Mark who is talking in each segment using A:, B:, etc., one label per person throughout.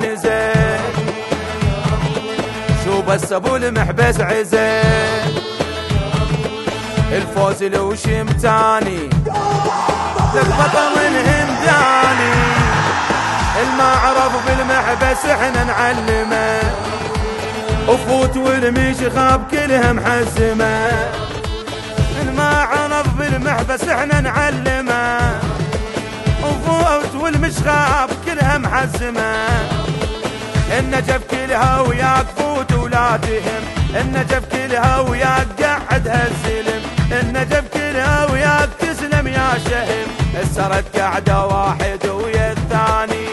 A: نزل، شو بس ابو المحبس عزل، الفوز لو شمتاني لك بطل الهمداني، الما عرف بالمحبس احنا نعلمه، وفوت والمش خاب كلها محزمه، الما عرف بالمحبس احنا نعلمه، وفوت والمش خاب كلها محزمه، النجف كلها وياك فوت ولا تهم، النجف كلها وياك قعد هالزلم، النجف كلها وياك تسلم يا شهم، السرد قاعده واحد ويا الثاني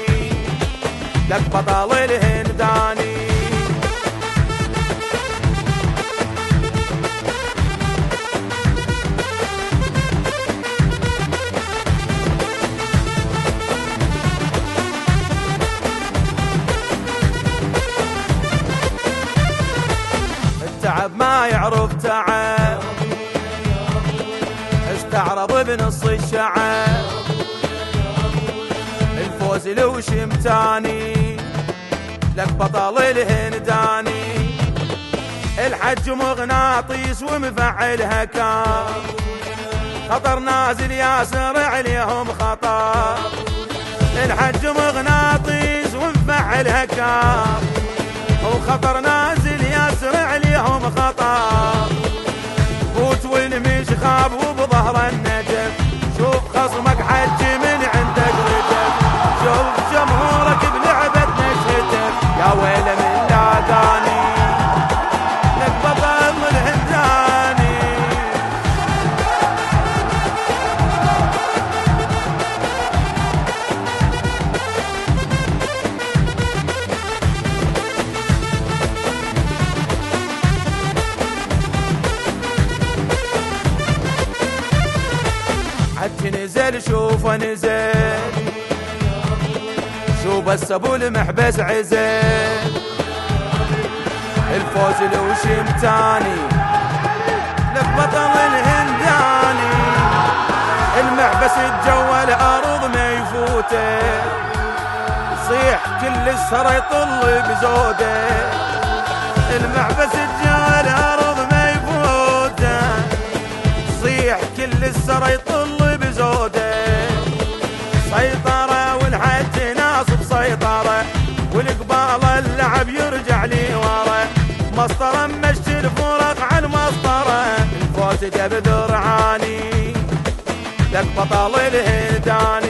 A: لك بطل الهنداني. التعب ما يعرف تعب، استعرض بنص الشعب، الفوز لو شمتاني لك بطل الهنداني، الحج مغناطيس ومفعلها كار، خطر نازل ياسر عليهم خطر، الحج مغناطيس ومفعلها كار، وخطر نازل ياسر عليهم خطر، فوت والمش خاب وبظهر النجف، شوف خصمك حج من عندك رجف، شوف جمهورك بلعبة نشهتك، يا ويل من لاقاني لك بطل الهنداني. حج نزل شوف نزل، شو بس ابو المحبس عزل، الفوز لو شمتاني لك بطل الهنداني، المحبس الجو الارض ما يفوته، صيح كل السر يطل بزوده، المحبس الجو الارض ما يفوته، صيح كل السر يطل بزوده، سيطرة والحج ناصب سيطرة، والقبال اللعب يرجع لي ورا، مسطرة مشت الفرق عن مسطرة، الفوز جاب ذرعاني لك بطل الهنداني.